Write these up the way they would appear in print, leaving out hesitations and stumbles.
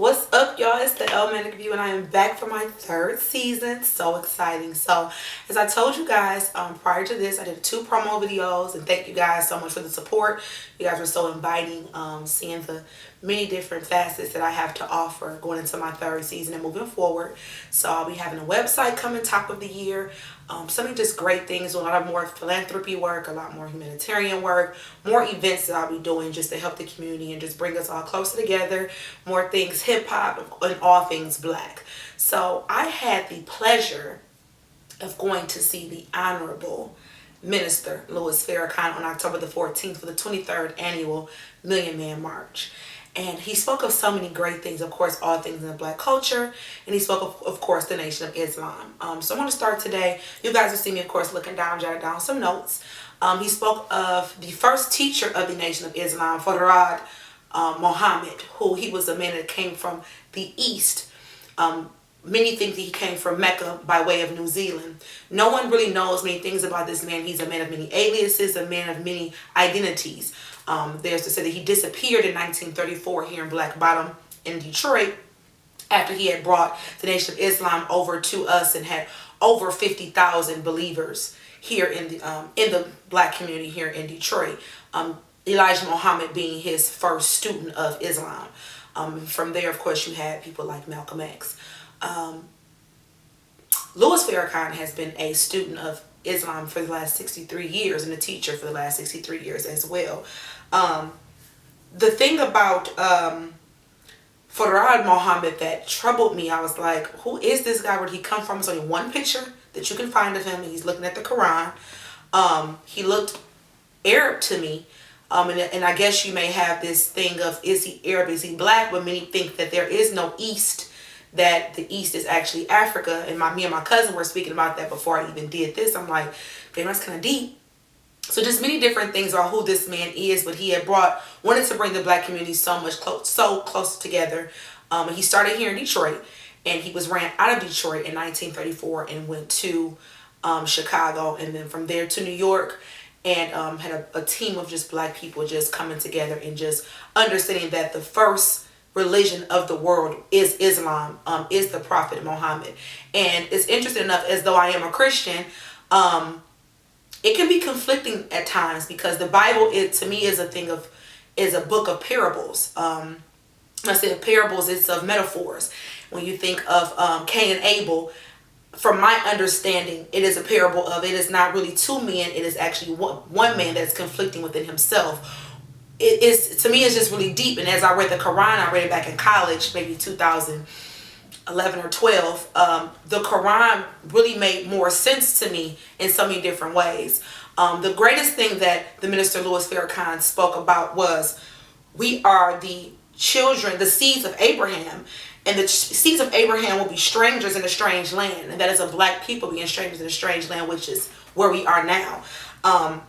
What's up, y'all? It's the Manic View, and I am back for my third season. So exciting. So, as I told you guys prior to this, I did 2 promo videos, and thank you guys so much for the support. You guys were so inviting, seeing the many different facets that I have to offer going into my third season and moving forward. So, I'll be having a website coming top of the year. Some just great things, a lot of more philanthropy work, a lot more humanitarian work, more events that I'll be doing just to help the community and just bring us all closer together, more things hip hop and all things black. So I had the pleasure of going to see the Honorable Minister Louis Farrakhan on October the 14th for the 23rd annual Million Man March. And he spoke of so many great things, of course, all things in the black culture. And he spoke of course, the Nation of Islam. So I want to start today. You guys will see me, of course, looking down, jotting down some notes. He spoke of the first teacher of the Nation of Islam, Farrakhan Muhammad, who he was a man that came from the East. Many think that he came from Mecca by way of New Zealand. No one really knows many things about this man. He's a man of many aliases, a man of many identities. There's to say that he disappeared in 1934 here in Black Bottom in Detroit after he had brought the Nation of Islam over to us and had over 50,000 believers here in the black community here in Detroit. Elijah Muhammad being his first student of Islam. From there, of course, you had people like Malcolm X. Louis Farrakhan has been a student of Islam for the last 63 years and a teacher for the last 63 years as well. The thing about Farrakhan Muhammad that troubled me, I was like, who is this guy? Where did he come from? There's only one picture that you can find of him, and he's looking at the Quran. He looked Arab to me. And I guess you may have this thing of, is he Arab, is he black? But many think that there is no East, that the East is actually Africa. And me and my cousin were speaking about that before I even did this. I'm like, damn, that's kind of deep. So just many different things about who this man is, but he had wanted to bring the black community so close together. He started here in Detroit, and he was ran out of Detroit in 1934 and went to Chicago, and then from there to New York, and had a team of just black people just coming together and just understanding that the first religion of the world is Islam, is the Prophet Muhammad. And it's interesting enough, as though I am a Christian, it can be conflicting at times, because the Bible, to me, is a book of parables. I say parables, it's of metaphors. When you think of Cain and Abel, from my understanding, it is a parable of, it is not really two men, it is actually one man that's conflicting within himself. It is, to me, it's just really deep. And as I read the Quran, I read it back in college, maybe 2011 or 12, the Quran really made more sense to me in so many different ways. The greatest thing that the minister Louis Farrakhan spoke about was, we are the children, the seeds of Abraham, and the seeds of Abraham will be strangers in a strange land. And that is a black people being strangers in a strange land, which is where we are now.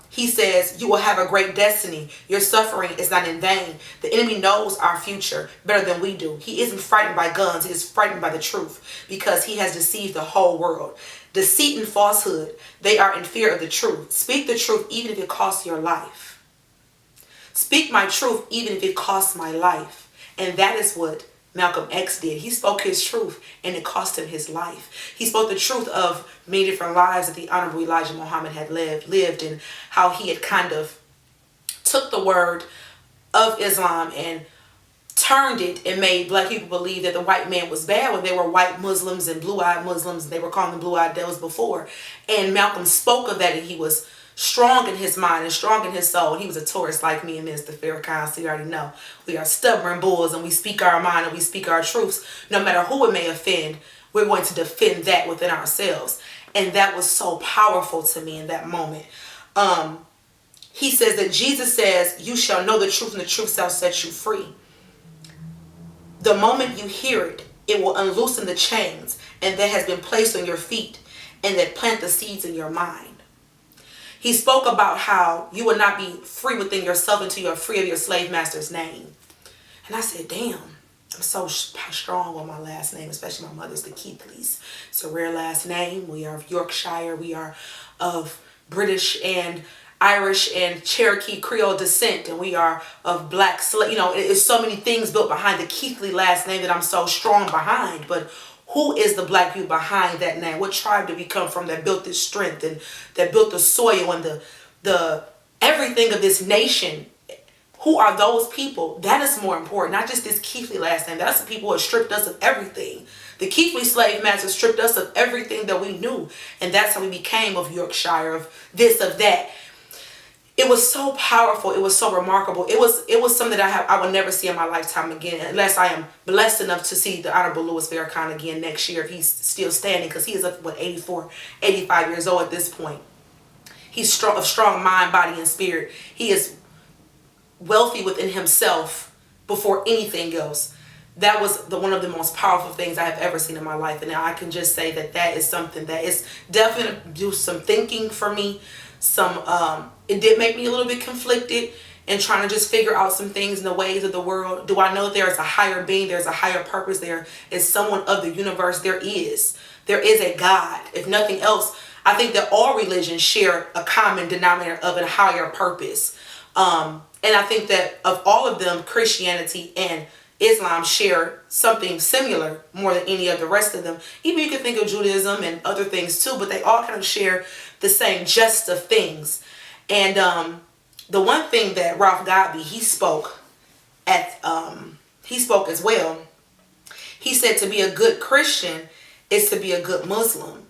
He says, you will have a great destiny. Your suffering is not in vain. The enemy knows our future better than we do. He isn't frightened by guns. He is frightened by the truth, because he has deceived the whole world. Deceit and falsehood, they are in fear of the truth. Speak the truth even if it costs your life. Speak my truth even if it costs my life. And that is what Malcolm X did. He spoke his truth, and it cost him his life. He spoke the truth of many different lives that the Honorable Elijah Muhammad had lived, and how he had kind of took the word of Islam and turned it and made black people believe that the white man was bad when they were white Muslims and blue-eyed Muslims. They were calling them blue-eyed devils before. And Malcolm spoke of that, and he was strong in his mind and strong in his soul. He was a Taurus like me and Mr. Farrakhan, so you already know. We are stubborn bulls, and we speak our mind and we speak our truths. No matter who it may offend, we're going to defend that within ourselves. And that was so powerful to me in that moment. He says that Jesus says, you shall know the truth, and the truth shall set you free. The moment you hear it, it will unloosen the chains and that has been placed on your feet, and that plant the seeds in your mind. He spoke about how you will not be free within yourself until you are free of your slave master's name. And I said, damn, I'm so strong on my last name, especially my mother's, the Keithleys. It's a rare last name. We are of Yorkshire. We are of British and Irish and Cherokee Creole descent, and we are of black, it's so many things built behind the Keithley last name that I'm so strong behind. But who is the black you behind that name? What tribe did we come from that built this strength and that built the soil and the everything of this nation? Who are those people? That is more important. Not just this Keithley last name. That's the people who have stripped us of everything. The Keithley slave masters stripped us of everything that we knew. And that's how we became of Yorkshire, of this, of that. It was so powerful. It was so remarkable. It was something that I will never see in my lifetime again, unless I am blessed enough to see the Honorable Louis Farrakhan again next year, if he's still standing, because he is, 84, 85 years old at this point. He's strong, of strong mind, body, and spirit. He is wealthy within himself before anything else. That was one of the most powerful things I have ever seen in my life. And I can just say that is something that is definitely do some thinking for me. It did make me a little bit conflicted and trying to just figure out some things in the ways of the world. Do I know there is a higher being? There's a higher purpose. There is someone of the universe. There is a God. If nothing else, I think that all religions share a common denominator of a higher purpose. And I think that of all of them, Christianity and Islam share something similar more than any of the rest of them. Even you can think of Judaism and other things too, but they all kind of share the same gist of things. And the one thing that Ralph Godby, he spoke as well. He said to be a good Christian is to be a good Muslim.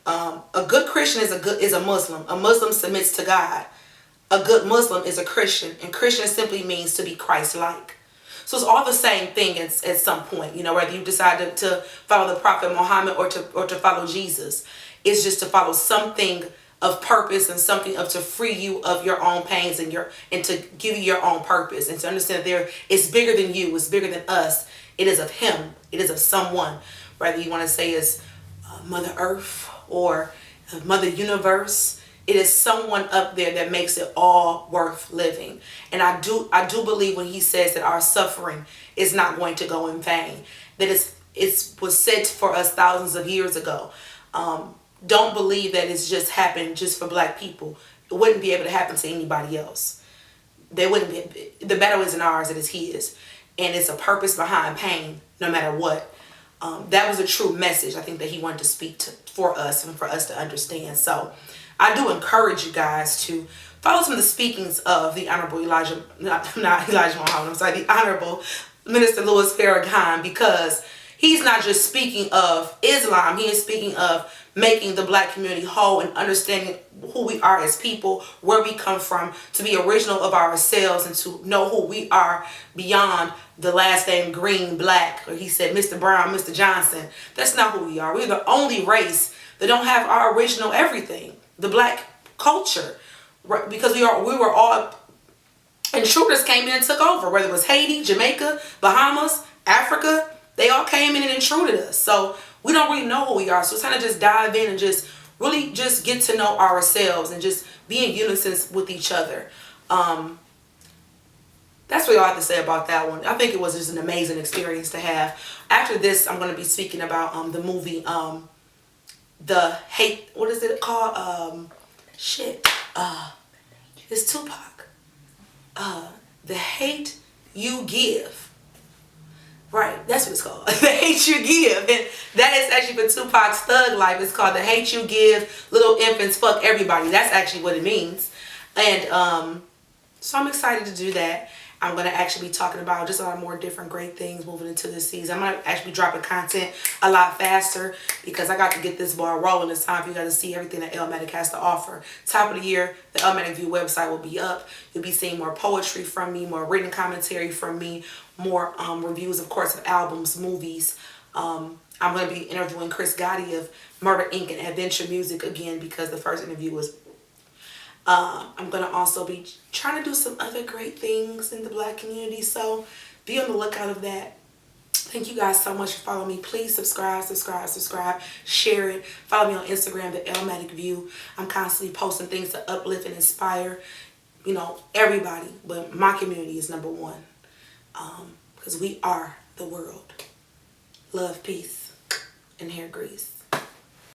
A good Christian is a Muslim. A Muslim submits to God. A good Muslim is a Christian, and Christian simply means to be Christ-like. So it's all the same thing at some point, whether you decide to follow the Prophet Muhammad or to follow Jesus. It's just to follow something of purpose and something to free you of your own pains and to give you your own purpose, and to understand that it's bigger than you, it's bigger than us. It is of him, it is of someone, whether you want to say it's Mother Earth or Mother Universe. It is someone up there that makes it all worth living. And I do believe when he says that our suffering is not going to go in vain, that it was said for us thousands of years ago. Don't believe that it's just happened just for black people. It wouldn't be able to happen to anybody else. They wouldn't be. The battle isn't ours, it is his. And it's a purpose behind pain, no matter what. That was a true message, I think, that he wanted to speak for us and for us to understand. So I do encourage you guys to follow some of the speakings of the Honorable the Honorable Minister Louis Farrakhan, because he's not just speaking of Islam, he is speaking of making the black community whole and understanding who we are as people, where we come from, to be original of ourselves and to know who we are beyond the last name Green, Black, or he said Mr. Brown, Mr. Johnson. That's not who we are. We're the only race that don't have our original everything, the black culture, right? Because we were all, intruders came in and took over, whether it was Haiti, Jamaica, Bahamas, Africa, they all came in and intruded us. So we don't really know who we are. So it's kind of just dive in and just really just get to know ourselves and just be in unison with each other. That's what I have to say about that one. I think it was just an amazing experience to have. After this, I'm going to be speaking about the movie, The Hate, what is it called? It's Tupac. The Hate You Give. Right, that's what it's called. The Hate You Give. And that is actually for Tupac's Thug Life. It's called The Hate You Give, Little Infants Fuck Everybody. That's actually what it means. And so I'm excited to do that. I'm going to actually be talking about just a lot more different great things moving into this season. I'm going to actually be dropping content a lot faster because I got to get this ball rolling. It's time for you guys to see everything that Elmatic has to offer. Top of the year, the Elmatic View website will be up. You'll be seeing more poetry from me, more written commentary from me, more reviews, of course, of albums, movies. I'm going to be interviewing Chris Gotti of Murder, Inc. and Adventure Music again because the first interview was... I'm going to also be trying to do some other great things in the black community, so be on the lookout of that. Thank you guys so much for following me. Please subscribe, share it. Follow me on Instagram, the Elmatic View. I'm constantly posting things to uplift and inspire, everybody, but my community is number one, because we are the world. Love, peace, and hair grease.